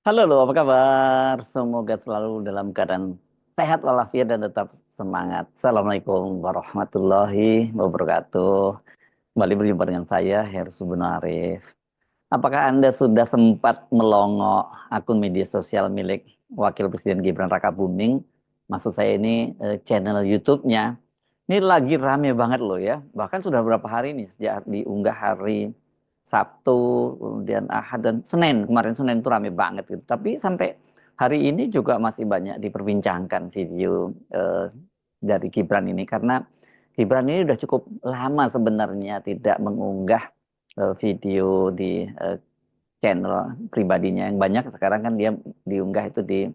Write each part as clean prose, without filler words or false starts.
Halo, loh, apa kabar? Semoga selalu dalam keadaan sehat walafiat dan tetap semangat. Assalamualaikum warahmatullahi wabarakatuh. Kembali berjumpa dengan saya, Heru Subunarif. Apakah Anda sudah sempat melongok akun media sosial milik Wakil Presiden Gibran Rakabuming? Maksud saya ini channel YouTube-nya. Ini lagi rame banget loh ya. Bahkan sudah beberapa hari nih sejak diunggah hari Sabtu, kemudian Ahad dan Senin. Kemarin Senin itu rame banget gitu. Tapi sampai hari ini juga masih banyak diperbincangkan video dari Gibran ini karena Gibran ini udah cukup lama sebenarnya tidak mengunggah video di channel pribadinya yang banyak sekarang kan dia diunggah itu di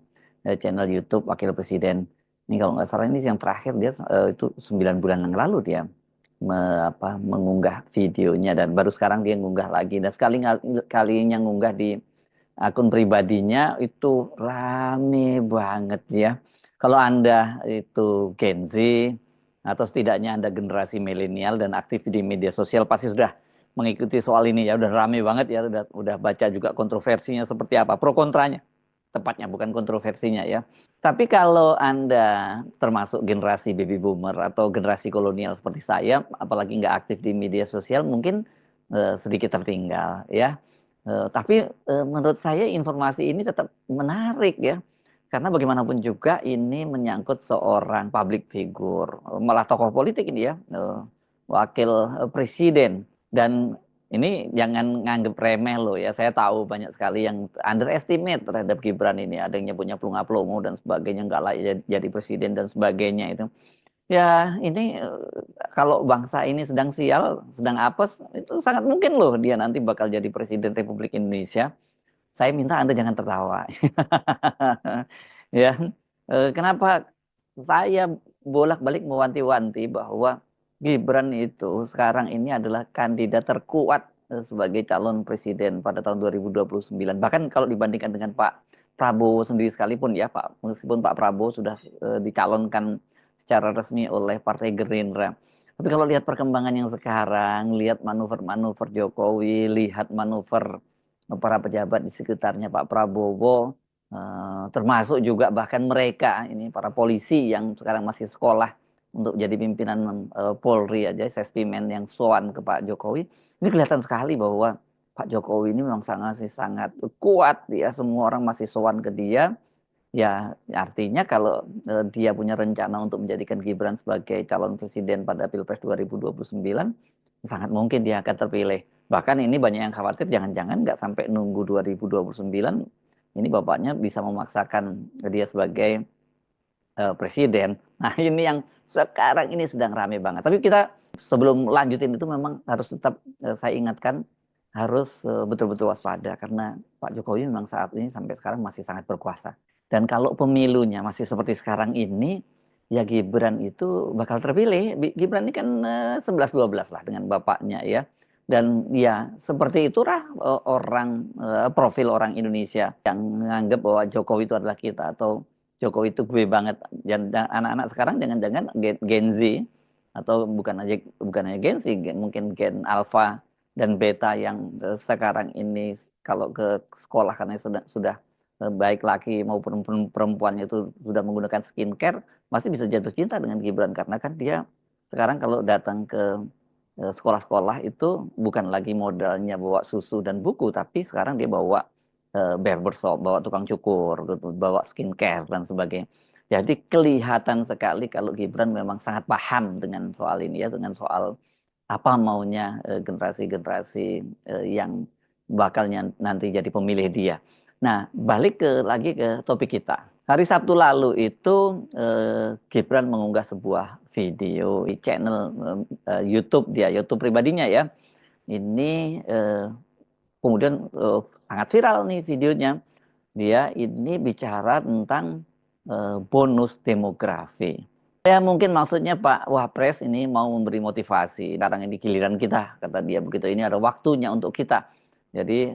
channel YouTube Wakil Presiden. Ini kalau nggak salah ini yang terakhir dia itu 9 bulan yang lalu dia mengunggah videonya dan baru sekarang dia ngunggah lagi dan kalinya ngunggah di akun pribadinya itu rame banget ya. Kalau Anda itu Gen Z atau setidaknya Anda generasi milenial dan aktif di media sosial pasti sudah mengikuti soal ini ya, udah rame banget ya, udah baca juga kontroversinya seperti apa, pro kontranya. Tepatnya bukan kontroversinya ya. Tapi kalau Anda termasuk generasi baby boomer atau generasi kolonial seperti saya, apalagi nggak aktif di media sosial, mungkin sedikit tertinggal ya. Tapi menurut saya informasi ini tetap menarik ya. Karena bagaimanapun juga ini menyangkut seorang public figure, malah tokoh politik ini ya, wakil presiden. Dan ini jangan nganggep remeh loh ya. Saya tahu banyak sekali yang underestimate terhadap Gibran ini. Ada yang nyebutnya plunga-plongo dan sebagainya, nggak layak jadi presiden dan sebagainya itu. Ya, ini kalau bangsa ini sedang sial, sedang apes, itu sangat mungkin loh dia nanti bakal jadi Presiden Republik Indonesia. Saya minta Anda jangan tertawa. Ya, kenapa saya bolak-balik mewanti-wanti bahwa Gibran itu sekarang ini adalah kandidat terkuat sebagai calon presiden pada tahun 2029. Bahkan kalau dibandingkan dengan Pak Prabowo sendiri sekalipun ya, Pak, meskipun Pak Prabowo sudah dicalonkan secara resmi oleh Partai Gerindra. Tapi kalau lihat perkembangan yang sekarang, lihat manuver-manuver Jokowi, lihat manuver para pejabat di sekitarnya Pak Prabowo, termasuk juga bahkan mereka ini para polisi yang sekarang masih sekolah untuk jadi pimpinan Polri aja, sestimen yang soan ke Pak Jokowi, ini kelihatan sekali bahwa Pak Jokowi ini memang sangat kuat ya, semua orang masih soan ke dia. Ya, artinya kalau dia punya rencana untuk menjadikan Gibran sebagai calon presiden pada Pilpres 2029, sangat mungkin dia akan terpilih. Bahkan ini banyak yang khawatir jangan-jangan nggak sampai nunggu 2029, ini bapaknya bisa memaksakan dia sebagai presiden. Nah, ini yang sekarang ini sedang rame banget. Tapi kita sebelum lanjutin itu memang harus tetap saya ingatkan harus betul-betul waspada karena Pak Jokowi memang saat ini sampai sekarang masih sangat berkuasa. Dan kalau pemilunya masih seperti sekarang ini, ya Gibran itu bakal terpilih. Gibran ini kan 11-12 lah dengan bapaknya ya. Dan ya seperti itulah profil orang Indonesia yang menganggap bahwa Jokowi itu adalah kita atau Jokowi itu gue banget. Dan anak-anak sekarang jangan-jangan Gen Z atau bukan hanya Gen Z, mungkin Gen Alpha dan Beta yang sekarang ini kalau ke sekolah karena sudah baik laki maupun perempuannya itu sudah menggunakan skincare, masih bisa jatuh cinta dengan Gibran karena kan dia sekarang kalau datang ke sekolah-sekolah itu bukan lagi modalnya bawa susu dan buku, tapi sekarang dia bawa barbershop, bawa tukang cukur, gitu, bawa skincare dan sebagainya. Jadi kelihatan sekali kalau Gibran memang sangat paham dengan soal ini ya, dengan soal apa maunya generasi-generasi yang bakalnya nanti jadi pemilih dia. Nah, balik lagi ke topik kita. Hari Sabtu lalu itu Gibran mengunggah sebuah video di channel YouTube dia, YouTube pribadinya ya. Ini kemudian sangat viral nih videonya. Dia ini bicara tentang bonus demografi. Ya mungkin maksudnya Pak Wapres ini mau memberi motivasi. Sekarang ini giliran kita, kata dia begitu. Ini ada waktunya untuk kita. Jadi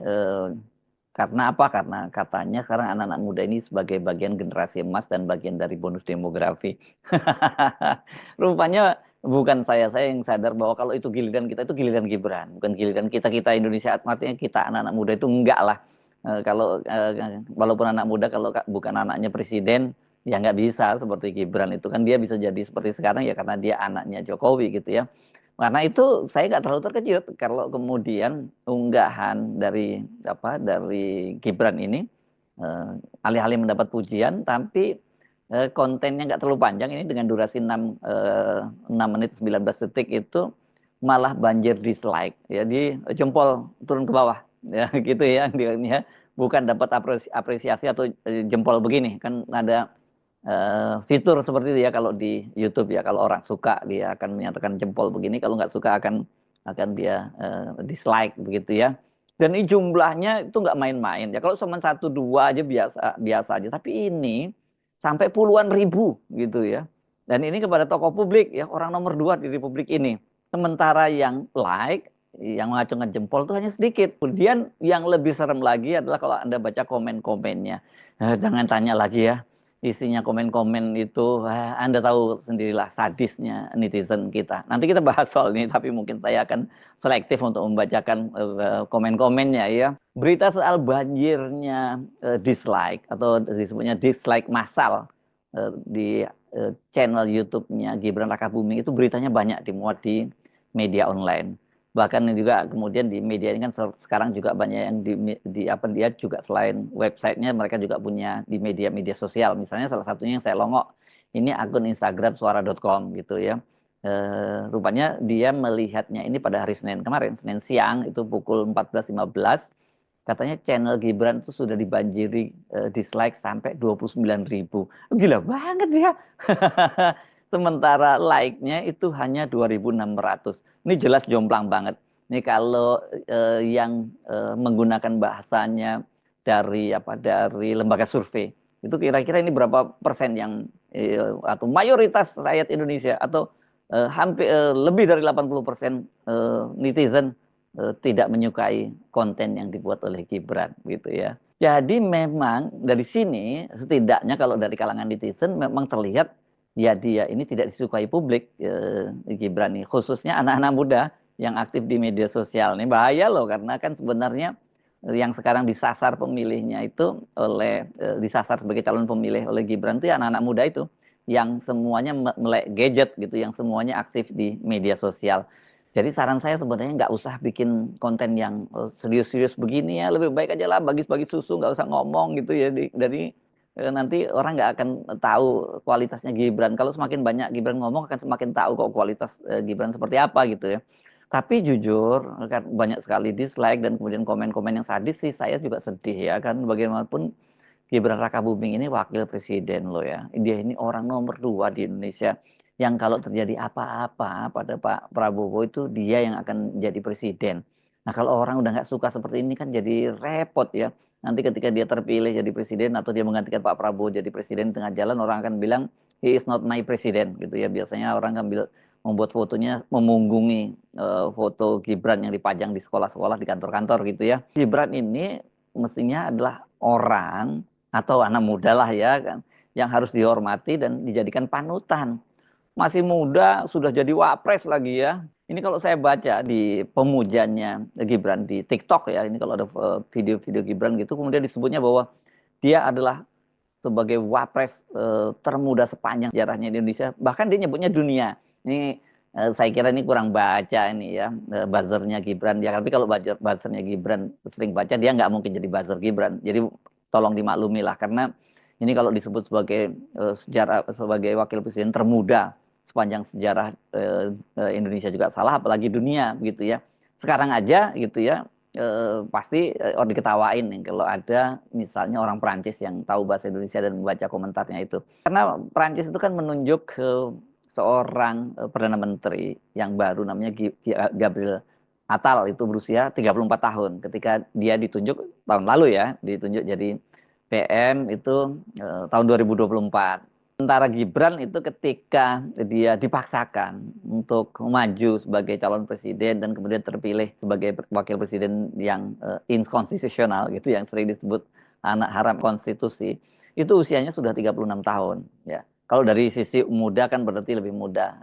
Karena apa? Karena katanya sekarang anak-anak muda ini sebagai bagian generasi emas dan bagian dari bonus demografi. Rupanya bukan saya yang sadar bahwa kalau itu giliran kita, itu giliran Gibran, bukan giliran kita Indonesia. Artinya kita anak-anak muda itu enggak lah. Kalau walaupun anak muda, kalau bukan anaknya presiden, ya nggak bisa seperti Gibran itu kan, dia bisa jadi seperti sekarang ya karena dia anaknya Jokowi gitu ya. Karena itu saya nggak terlalu terkejut kalau kemudian unggahan dari Gibran ini alih-alih mendapat pujian, tapi kontennya nggak terlalu panjang ini dengan durasi 6 menit 19 detik itu malah banjir dislike, jadi jempol turun ke bawah ya gitu ya dia bukan dapat apresiasi atau jempol begini kan ada fitur seperti itu ya kalau di YouTube ya, kalau orang suka dia akan menyatakan jempol begini, kalau nggak suka akan dia dislike begitu ya. Dan ini jumlahnya itu nggak main-main ya. Kalau cuma 1 2 aja biasa biasa aja, tapi ini sampai puluhan ribu gitu ya. Dan ini kepada tokoh publik ya, orang nomor 2 di Republik ini. Sementara yang like, yang mengacungkan jempol itu hanya sedikit. Kemudian yang lebih serem lagi adalah kalau Anda baca komen-komennya. Jangan tanya lagi ya, isinya komen-komen itu, Anda tahu sendirilah sadisnya netizen kita. Nanti kita bahas soal ini, tapi mungkin saya akan selektif untuk membacakan komen-komennya ya. Berita soal banjirnya dislike atau disebutnya dislike massal di channel YouTube-nya Gibran Rakabuming itu beritanya banyak dimuat di media online. Bahkan juga kemudian di media ini kan sekarang juga banyak yang dia juga selain websitenya mereka juga punya di media-media sosial. Misalnya salah satunya yang saya longok ini akun Instagram suara.com gitu ya. Rupanya dia melihatnya ini pada hari Senin kemarin, Senin siang itu pukul 14.15, katanya channel Gibran itu sudah dibanjiri dislike sampai 29.000. Gila banget ya. Sementara like-nya itu hanya 2.600. Ini jelas jomplang banget. Ini kalau yang menggunakan bahasanya dari lembaga survei, itu kira-kira ini berapa persen yang atau mayoritas rakyat Indonesia atau hampir lebih dari 80% netizen tidak menyukai konten yang dibuat oleh Gibran gitu ya. Jadi memang dari sini setidaknya kalau dari kalangan netizen memang terlihat ya dia ini tidak disukai publik, Gibran ini, khususnya anak-anak muda yang aktif di media sosial. Ini bahaya loh, karena kan sebenarnya yang sekarang disasar pemilihnya itu disasar sebagai calon pemilih oleh Gibran itu ya anak-anak muda itu yang semuanya melek gadget gitu, yang semuanya aktif di media sosial. Jadi saran saya sebenarnya nggak usah bikin konten yang serius-serius begini ya, lebih baik aja lah bagi-bagi susu, nggak usah ngomong gitu ya. Dari nanti orang nggak akan tahu kualitasnya Gibran. Kalau semakin banyak Gibran ngomong akan semakin tahu kok kualitas Gibran seperti apa gitu ya. Tapi jujur kan banyak sekali dislike dan kemudian komen-komen yang sadis sih, saya juga sedih ya kan, bagaimanapun Gibran Rakabuming ini wakil presiden loh ya. Dia ini orang nomor 2 di Indonesia yang kalau terjadi apa-apa pada Pak Prabowo itu dia yang akan jadi presiden. Nah kalau orang udah nggak suka seperti ini kan jadi repot ya. Nanti ketika dia terpilih jadi presiden atau dia menggantikan Pak Prabowo jadi presiden, tengah jalan orang akan bilang he is not my president gitu ya. Biasanya orang akan membuat fotonya memunggungi foto Gibran yang dipajang di sekolah-sekolah, di kantor-kantor gitu ya. Gibran ini mestinya adalah orang atau anak muda lah ya kan, yang harus dihormati dan dijadikan panutan. Masih muda sudah jadi wapres lagi ya. Ini kalau saya baca di pemujanya Gibran di TikTok ya, ini kalau ada video-video Gibran gitu, kemudian disebutnya bahwa dia adalah sebagai wapres termuda sepanjang sejarahnya di Indonesia. Bahkan dia nyebutnya dunia. Ini saya kira ini kurang baca ini ya, buzzernya Gibran ya. Tapi kalau buzzernya Gibran sering baca, dia nggak mungkin jadi buzzer Gibran. Jadi tolong dimaklumi lah, karena ini kalau disebut sebagai sejarah sebagai wakil presiden termuda sepanjang sejarah Indonesia juga salah, apalagi dunia gitu ya. Sekarang aja gitu ya, pasti orang diketawain nih kalau ada misalnya orang Perancis yang tahu bahasa Indonesia dan membaca komentarnya itu. Karena Perancis itu kan menunjuk seorang Perdana Menteri yang baru namanya Gabriel Attal, itu berusia 34 tahun. Ketika dia ditunjuk tahun lalu ya, ditunjuk jadi PM itu tahun 2024. Sementara Gibran itu ketika dia dipaksakan untuk maju sebagai calon presiden dan kemudian terpilih sebagai wakil presiden yang inkonstitusional gitu, yang sering disebut anak haram konstitusi, itu usianya sudah 36 tahun ya. Kalau dari sisi muda kan berarti lebih muda,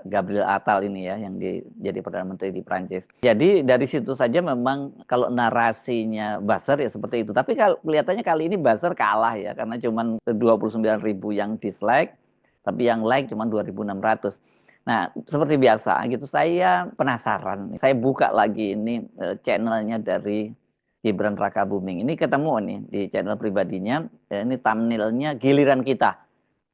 Gabriel Attal ini ya yang jadi Perdana Menteri di Prancis. Jadi dari situ saja memang kalau narasinya buzzer ya seperti itu. Tapi kalau kelihatannya kali ini buzzer kalah ya, karena cuma 29.000 yang dislike, tapi yang like cuma 2.600. Nah, seperti biasa gitu, saya penasaran. Saya buka lagi ini channelnya dari Gibran Rakabuming. Ini ketemu nih di channel pribadinya, ini thumbnailnya giliran kita.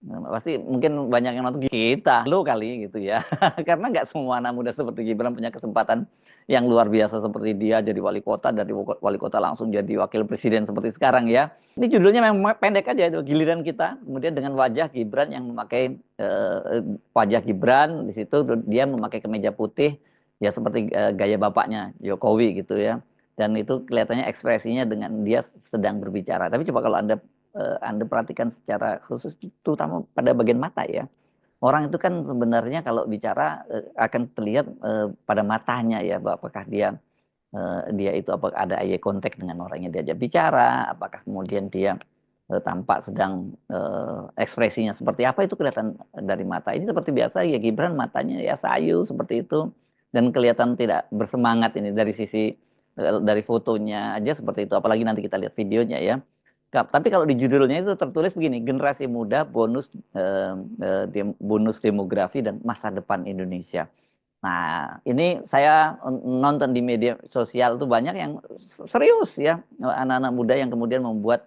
Nah, pasti mungkin banyak yang nonton kita lo kali gitu ya. Karena nggak semua anak muda seperti Gibran punya kesempatan yang luar biasa seperti dia jadi wali kota, dari wali kota langsung jadi wakil presiden seperti sekarang ya. Ini judulnya memang pendek aja itu, giliran kita. Kemudian dengan wajah Gibran yang memakai wajah Gibran di situ, dia memakai kemeja putih ya seperti gaya bapaknya Jokowi gitu ya. Dan itu kelihatannya ekspresinya dengan dia sedang berbicara. Tapi coba kalau Anda perhatikan secara khusus, terutama pada bagian mata ya. Orang itu kan sebenarnya kalau bicara akan terlihat pada matanya ya, apakah dia itu apakah ada eye contact dengan orang yang diajak bicara, apakah kemudian dia tampak sedang ekspresinya seperti apa, itu kelihatan dari mata. Ini seperti biasa ya, Gibran matanya ya sayu seperti itu dan kelihatan tidak bersemangat ini dari sisi dari fotonya aja seperti itu, apalagi nanti kita lihat videonya ya. Tapi kalau di judulnya itu tertulis begini, generasi muda bonus demografi dan masa depan Indonesia. Nah, ini saya nonton di media sosial tuh banyak yang serius ya, anak-anak muda yang kemudian membuat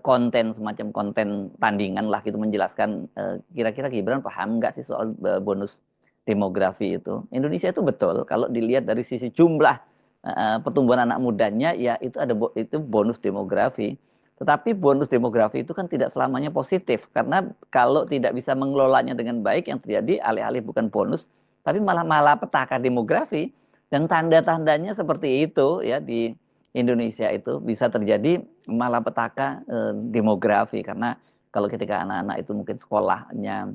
konten semacam konten tandingan lah gitu, menjelaskan kira-kira Gibran paham nggak sih soal bonus demografi itu. Indonesia itu betul kalau dilihat dari sisi jumlah pertumbuhan anak mudanya ya itu itu bonus demografi. Tetapi bonus demografi itu kan tidak selamanya positif, karena kalau tidak bisa mengelolanya dengan baik, yang terjadi alih-alih bukan bonus tapi malah petaka demografi. Dan tanda-tandanya seperti itu ya, di Indonesia itu bisa terjadi malapetaka demografi, karena kalau ketika anak-anak itu mungkin sekolahnya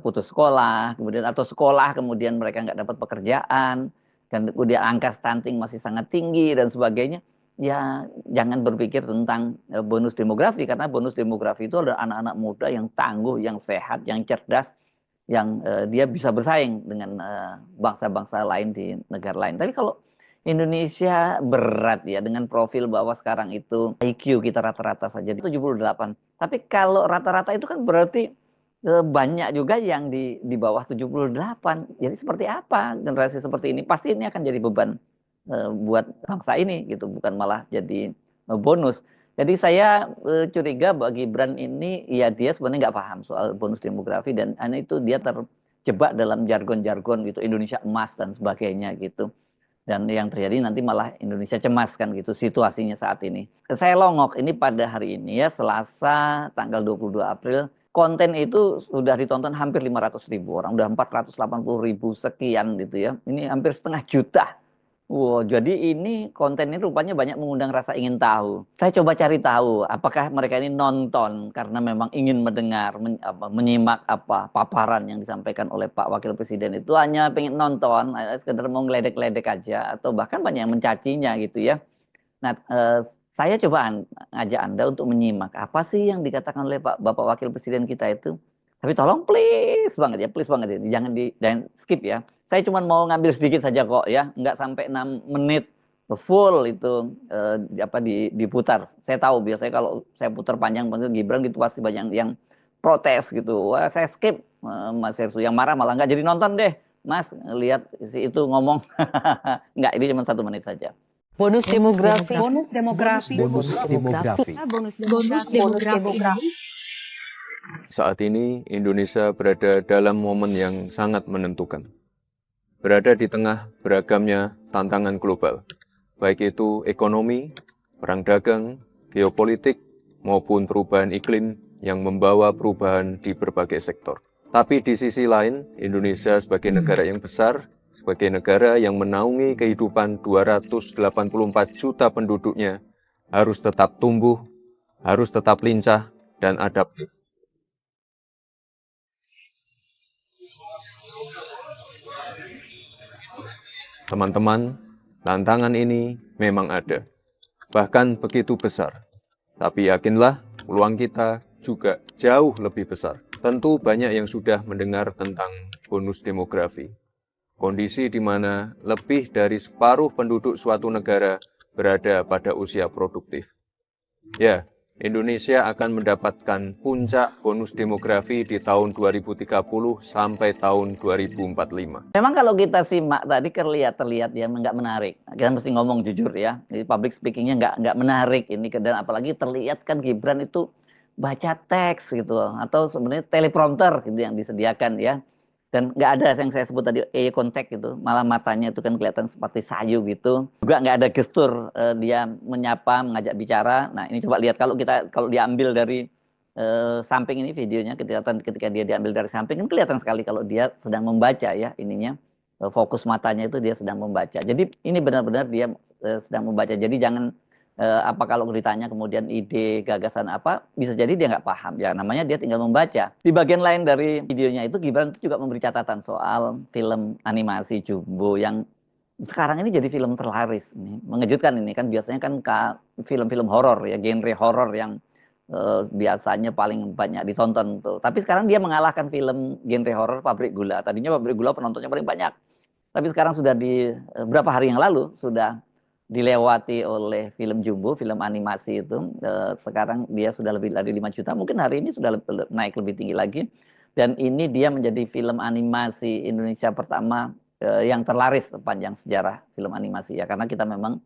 putus sekolah, kemudian atau sekolah kemudian mereka nggak dapat pekerjaan, dan kemudian angka stunting masih sangat tinggi dan sebagainya, ya jangan berpikir tentang bonus demografi, karena bonus demografi itu adalah anak-anak muda yang tangguh, yang sehat, yang cerdas, yang dia bisa bersaing dengan bangsa-bangsa lain di negara lain. Tapi kalau Indonesia berat ya, dengan profil bahwa sekarang itu IQ kita rata-rata saja di 78. Tapi kalau rata-rata itu kan berarti banyak juga yang di bawah 78. Jadi seperti apa generasi seperti ini? Pasti ini akan jadi beban buat bangsa ini gitu, bukan malah jadi bonus. Jadi saya curiga bahwa Gibran ini ya dia sebenarnya nggak paham soal bonus demografi, dan hanya itu dia terjebak dalam jargon-jargon gitu, Indonesia emas dan sebagainya gitu. Dan yang terjadi nanti malah Indonesia cemas kan gitu situasinya saat ini. Saya longok ini pada hari ini ya, Selasa tanggal 22 April, konten itu sudah ditonton hampir 500.000 orang, udah 480.000 sekian gitu ya. Ini hampir setengah juta. Wow, jadi ini konten ini rupanya banyak mengundang rasa ingin tahu. Saya coba cari tahu apakah mereka ini nonton karena memang ingin mendengar, menyimak apa paparan yang disampaikan oleh Pak Wakil Presiden, itu hanya pengen nonton, sekedar mau ngeledek-ledek aja, atau bahkan banyak yang mencacinya gitu ya. Nah, saya coba ngajak Anda untuk menyimak apa sih yang dikatakan oleh Bapak Wakil Presiden kita itu. Tapi tolong please banget ya, jangan skip ya. Saya cuma mau ngambil sedikit saja kok ya, nggak sampai 6 menit full itu diputar. Saya tahu biasanya kalau saya putar panjang Gibran gitu pasti banyak yang protes gitu. Wah, saya skip. Mas Sersu yang marah malah nggak jadi nonton deh. Mas, lihat si itu ngomong. Nggak, ini cuma 1 menit saja. Bonus demografi. Bonus demografi. Bonus demografi. Bonus demografi. Saat ini Indonesia berada dalam momen yang sangat menentukan. Berada di tengah beragamnya tantangan global, baik itu ekonomi, perang dagang, geopolitik, maupun perubahan iklim yang membawa perubahan di berbagai sektor. Tapi di sisi lain, Indonesia sebagai negara yang besar, sebagai negara yang menaungi kehidupan 284 juta penduduknya, harus tetap tumbuh, harus tetap lincah, dan adaptif. Teman-teman, tantangan ini memang ada, bahkan begitu besar. Tapi yakinlah, peluang kita juga jauh lebih besar. Tentu banyak yang sudah mendengar tentang bonus demografi. Kondisi di mana lebih dari separuh penduduk suatu negara berada pada usia produktif. Ya, Indonesia akan mendapatkan puncak bonus demografi di tahun 2030 sampai tahun 2045. Memang kalau kita simak tadi terlihat ya nggak menarik. Kita mesti ngomong jujur ya. Jadi public speakingnya nggak menarik ini, dan apalagi terlihat kan Gibran itu baca teks gitu atau sebenarnya teleprompter gitu yang disediakan ya. Dan nggak ada yang saya sebut tadi eye contact gitu, malah matanya itu kan kelihatan seperti sayu gitu. Juga nggak ada gestur dia menyapa, mengajak bicara. Nah ini coba lihat kalau diambil dari samping ini videonya, ketika dia diambil dari samping kan kelihatan sekali kalau dia sedang membaca ya ininya, fokus matanya itu dia sedang membaca. Jadi ini benar-benar dia sedang membaca. Jadi jangan apa kalau ditanya kemudian ide gagasan apa, bisa jadi dia nggak paham ya, namanya dia tinggal membaca. Di bagian lain dari videonya itu Gibran itu juga memberi catatan soal film animasi Jumbo yang sekarang ini jadi film terlaris. Ini mengejutkan, ini kan biasanya kan film-film horor ya, genre horor yang biasanya paling banyak ditonton tuh. Tapi sekarang dia mengalahkan film genre horor Pabrik Gula. Tadinya Pabrik Gula penontonnya paling banyak, tapi sekarang sudah beberapa hari yang lalu sudah dilewati oleh film Jumbo, film animasi itu. Sekarang dia sudah lebih dari 5 juta, mungkin hari ini sudah naik lebih tinggi lagi. Dan ini dia menjadi film animasi Indonesia pertama yang terlaris sepanjang sejarah film animasi ya, karena kita memang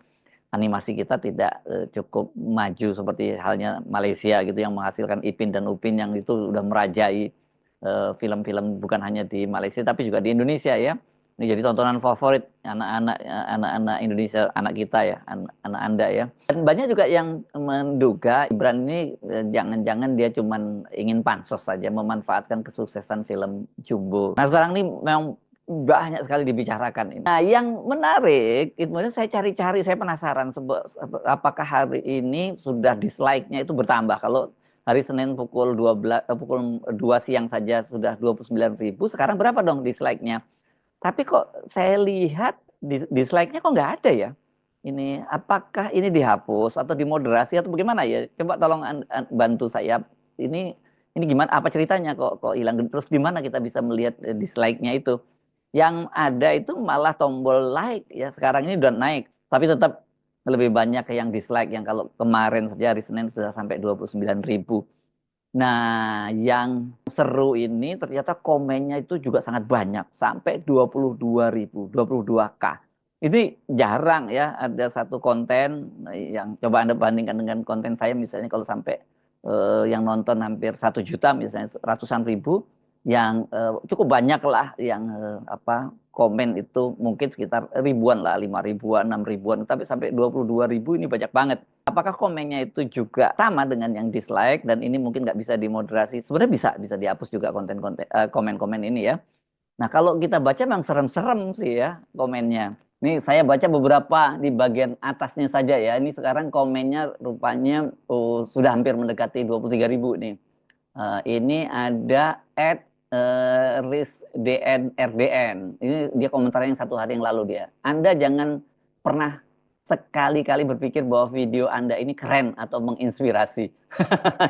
animasi kita tidak cukup maju seperti halnya Malaysia gitu yang menghasilkan Ipin dan Upin yang itu sudah merajai film-film bukan hanya di Malaysia tapi juga di Indonesia ya. Ini jadi tontonan favorit anak-anak Indonesia, anak kita ya, anak Anda ya. Dan banyak juga yang menduga Gibran ini jangan-jangan dia cuman ingin pansos saja memanfaatkan kesuksesan film Jumbo. Nah sekarang ini memang banyak sekali dibicarakan ini. Nah yang menarik, kemudian saya cari-cari, saya penasaran apakah hari ini sudah dislike-nya itu bertambah. Kalau hari Senin pukul 2 siang saja sudah 29.000, sekarang berapa dong dislike-nya? Tapi kok saya lihat dislike-nya kok nggak ada ya. Ini apakah ini dihapus atau dimoderasi atau bagaimana ya? Coba tolong bantu saya. Ini gimana? Apa ceritanya kok hilang? Terus di mana kita bisa melihat dislike-nya itu? Yang ada itu malah tombol like ya. Sekarang ini udah naik, tapi tetap lebih banyak yang dislike, yang kalau kemarin saja hari Senin sudah sampai 29.000. Nah, yang seru ini ternyata komennya itu juga sangat banyak, sampai 22.000, 22K. Ini jarang ya, ada satu konten yang coba Anda bandingkan dengan konten saya, misalnya kalau sampai yang nonton hampir 1 juta, misalnya ratusan ribu, yang cukup banyak lah yang komen itu mungkin sekitar ribuan lah, 5 ribuan, 6 ribuan, tapi sampai 22.000 ini banyak banget. Apakah komennya itu juga sama dengan yang dislike dan ini mungkin nggak bisa dimoderasi? Sebenarnya bisa dihapus juga komen-komen ini ya. Nah kalau kita baca memang serem-serem sih ya komennya. Nih saya baca beberapa di bagian atasnya saja ya. Ini sekarang komennya rupanya sudah hampir mendekati 23.000 nih. Ini ada @RisDNRDN. Ini dia komentarnya yang 1 hari yang lalu dia. Anda jangan pernah sekali-kali berpikir bahwa video Anda ini keren atau menginspirasi.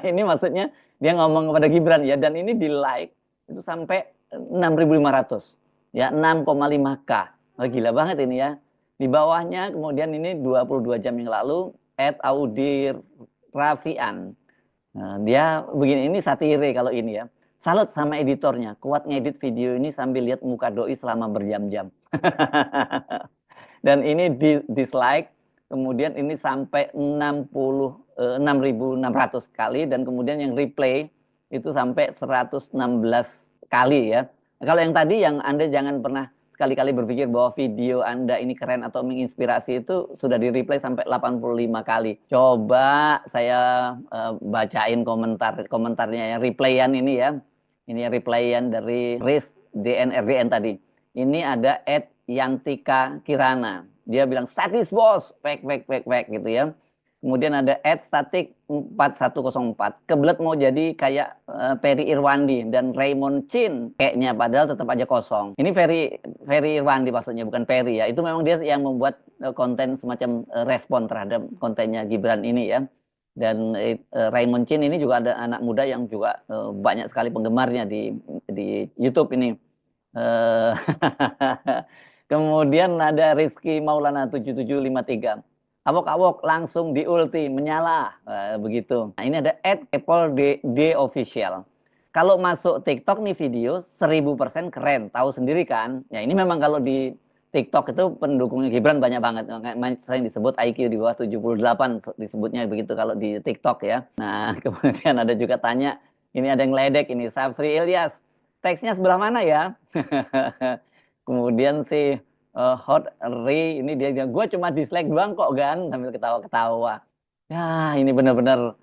Ini maksudnya dia ngomong kepada Gibran ya, dan ini di like itu sampai 6.500 ya, 6,5K. Oh, gila banget ini ya. Di bawahnya kemudian ini 22 jam yang lalu @Audir Rafian. Nah, dia begini, ini satire kalau ini ya. Salut sama editornya, kuat ngedit video ini sambil lihat muka doi selama berjam-jam. Dan ini dislike, kemudian ini sampai 6.600 kali, dan kemudian yang replay itu sampai 116 kali ya. Nah, kalau yang tadi yang Anda jangan pernah sekali-kali berpikir bahwa video Anda ini keren atau menginspirasi, itu sudah di replay sampai 85 kali. Coba saya bacain komentarnya yang replayan ini ya. Ini replayan dari RisDNRDN tadi. Ini ada @Yantika Kirana. Dia bilang sadis bos, pek gitu ya. Kemudian ada @statik4104. Kebelet mau jadi kayak Ferry Irwandi dan Raymond Chin kayaknya, padahal tetap aja kosong. Ini Ferry Irwandi maksudnya, bukan Ferry ya. Itu memang dia yang membuat konten semacam respon terhadap kontennya Gibran ini ya. Dan Raymond Chin ini juga ada anak muda yang juga banyak sekali penggemarnya di YouTube ini. Kemudian ada Rizky Maulana 7753. Awok-awok langsung di ulti menyala begitu. Nah, ini ada @apple_d official. Kalau masuk TikTok nih video 1000% keren, tahu sendiri kan? Ya ini memang kalau di TikTok itu pendukungnya Gibran banyak banget. Saya disebut IQ di bawah 78 disebutnya begitu kalau di TikTok ya. Nah, kemudian ada juga tanya, ini ada yang ledek ini Safri Ilyas. Teksnya sebelah mana ya? Kemudian si Hot Ray ini dia bilang, gue cuma dislike doang kok kan, sambil ketawa-ketawa. Ya ini benar-benar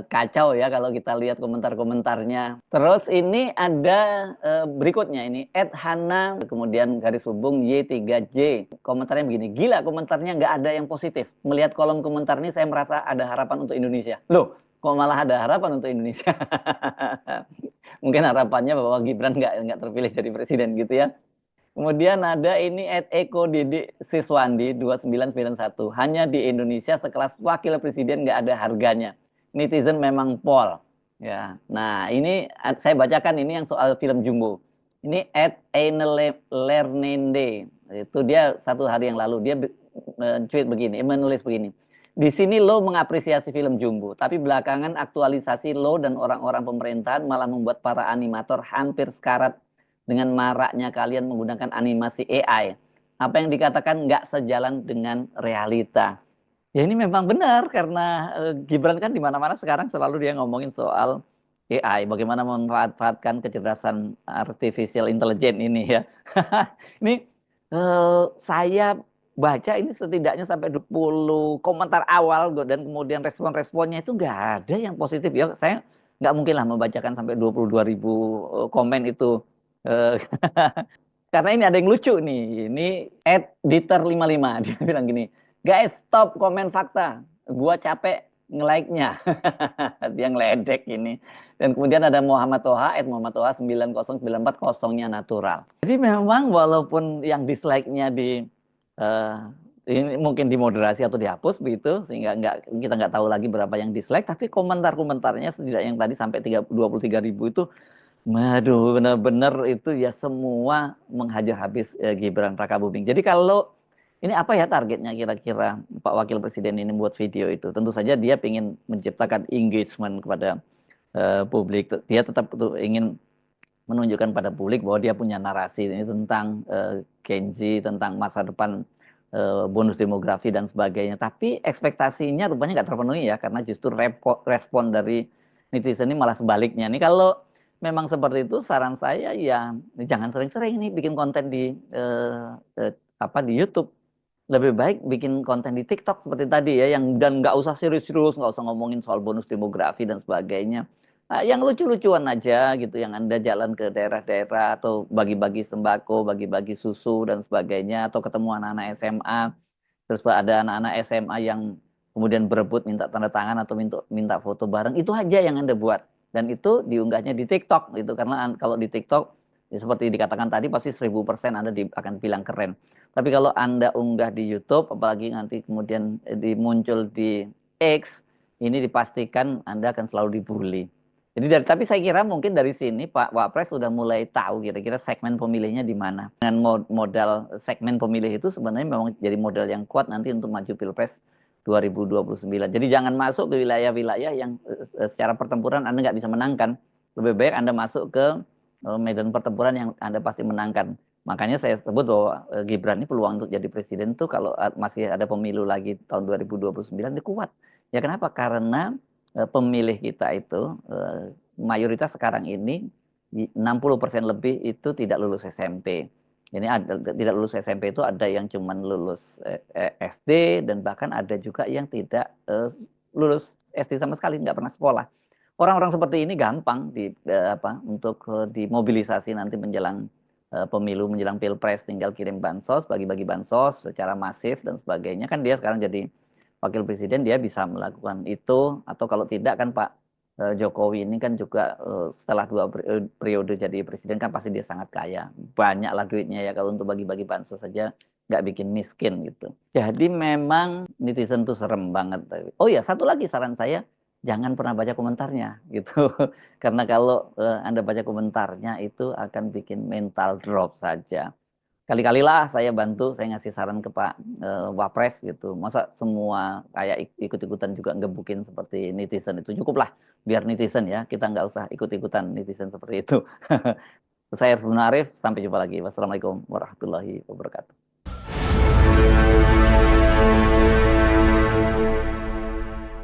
kacau ya kalau kita lihat komentar-komentarnya. Terus ini ada berikutnya ini @hana kemudian garis hubung Y3J. Komentarnya begini, gila komentarnya nggak ada yang positif. Melihat kolom komentar ini saya merasa ada harapan untuk Indonesia. Loh, kok malah ada harapan untuk Indonesia? Mungkin harapannya bahwa Gibran nggak terpilih jadi presiden gitu ya. Kemudian ada ini @eko Didik Siswandi 2991. Hanya di Indonesia sekelas wakil presiden nggak ada harganya. Netizen memang pol. Ya. Nah ini saya bacakan ini yang soal film Jumbo. Ini @Einelernende. Itu dia satu hari yang lalu dia menulis begini. Di sini lo mengapresiasi film Jumbo, tapi belakangan aktualisasi lo dan orang-orang pemerintahan malah membuat para animator hampir sekarat dengan maraknya kalian menggunakan animasi AI. Apa yang dikatakan nggak sejalan dengan realita. Ya ini memang benar karena Gibran kan di mana-mana sekarang selalu dia ngomongin soal AI, bagaimana memanfaatkan kecerdasan artificial intelligence ini ya. Ini saya baca ini setidaknya sampai 20 komentar awal dan kemudian respon-responnya itu nggak ada yang positif ya. Saya nggak mungkin lah membacakan sampai 22.000 komen itu. Karena ini ada yang lucu nih. Ini @diter55 dia bilang gini, guys stop komen fakta. Gua capek nge-like-nya. Dia ngeledek ini. Dan kemudian ada Muhammad Toha, Muhammad Toha 9094 kosongnya natural. Jadi memang walaupun yang dislike-nya ini mungkin dimoderasi atau dihapus begitu sehingga kita nggak tahu lagi berapa yang dislike, tapi komentarnya setidaknya yang tadi sampai 23.000 itu, waduh benar-benar itu ya semua menghajar habis Gibran Rakabuming. Jadi kalau ini apa ya targetnya kira-kira Pak Wakil Presiden ini buat video itu? Tentu saja dia ingin menciptakan engagement kepada publik. Dia tetap ingin menunjukkan pada publik bahwa dia punya narasi ini tentang Gen-Z, tentang masa depan bonus demografi dan sebagainya. Tapi ekspektasinya rupanya nggak terpenuhi ya, karena justru respon dari netizen ini malah sebaliknya. Nih kalau memang seperti itu, saran saya ya jangan sering-sering nih bikin konten di di YouTube. Lebih baik bikin konten di TikTok seperti tadi ya, yang dan nggak usah serius-serius, nggak usah ngomongin soal bonus demografi dan sebagainya. Nah, yang lucu-lucuan aja gitu, yang Anda jalan ke daerah-daerah atau bagi-bagi sembako, bagi-bagi susu dan sebagainya, atau ketemu anak-anak SMA, terus ada anak-anak SMA yang kemudian berebut minta tanda tangan atau minta foto bareng, itu aja yang Anda buat. Dan itu diunggahnya di TikTok gitu, karena kalau di TikTok ya seperti dikatakan tadi pasti 1000% Anda akan bilang keren. Tapi kalau Anda unggah di YouTube, apalagi nanti kemudian muncul di X, ini dipastikan Anda akan selalu dibully. Jadi tapi saya kira mungkin dari sini Pak Wapres sudah mulai tahu kira-kira segmen pemilihnya di mana. Dengan modal segmen pemilih itu sebenarnya memang jadi modal yang kuat nanti untuk maju Pilpres 2029. Jadi jangan masuk ke wilayah-wilayah yang secara pertempuran Anda nggak bisa menangkan. Lebih baik Anda masuk ke medan pertempuran yang Anda pasti menangkan. Makanya saya sebut bahwa Gibran ini peluang untuk jadi presiden tuh kalau masih ada pemilu lagi tahun 2029 itu kuat. Ya kenapa? Karena pemilih kita itu mayoritas sekarang ini 60% lebih itu tidak lulus SMP. Ini tidak lulus SMP itu ada yang cuma lulus SD dan bahkan ada juga yang tidak lulus SD sama sekali, nggak pernah sekolah. Orang-orang seperti ini gampang untuk dimobilisasi nanti menjelang pemilu, menjelang Pilpres, tinggal kirim bansos, bagi-bagi bansos secara masif dan sebagainya. Kan dia sekarang jadi wakil presiden dia bisa melakukan itu, atau kalau tidak kan Pak Jokowi ini kan juga setelah 2 periode jadi presiden kan pasti dia sangat kaya, banyak lah duitnya ya, kalau untuk bagi-bagi bansos saja nggak bikin miskin gitu. Jadi memang netizen tuh serem banget. Oh ya, satu lagi saran saya, jangan pernah baca komentarnya gitu. Karena kalau Anda baca komentarnya itu akan bikin mental drop saja. Kali-kalilah saya bantu, saya ngasih saran ke Pak Wapres gitu. Masa semua kayak ikut-ikutan juga ngebukin seperti netizen itu, cukuplah biar netizen ya, kita nggak usah ikut-ikutan netizen seperti itu. Saya Arif, sampai jumpa lagi. Wassalamualaikum warahmatullahi wabarakatuh.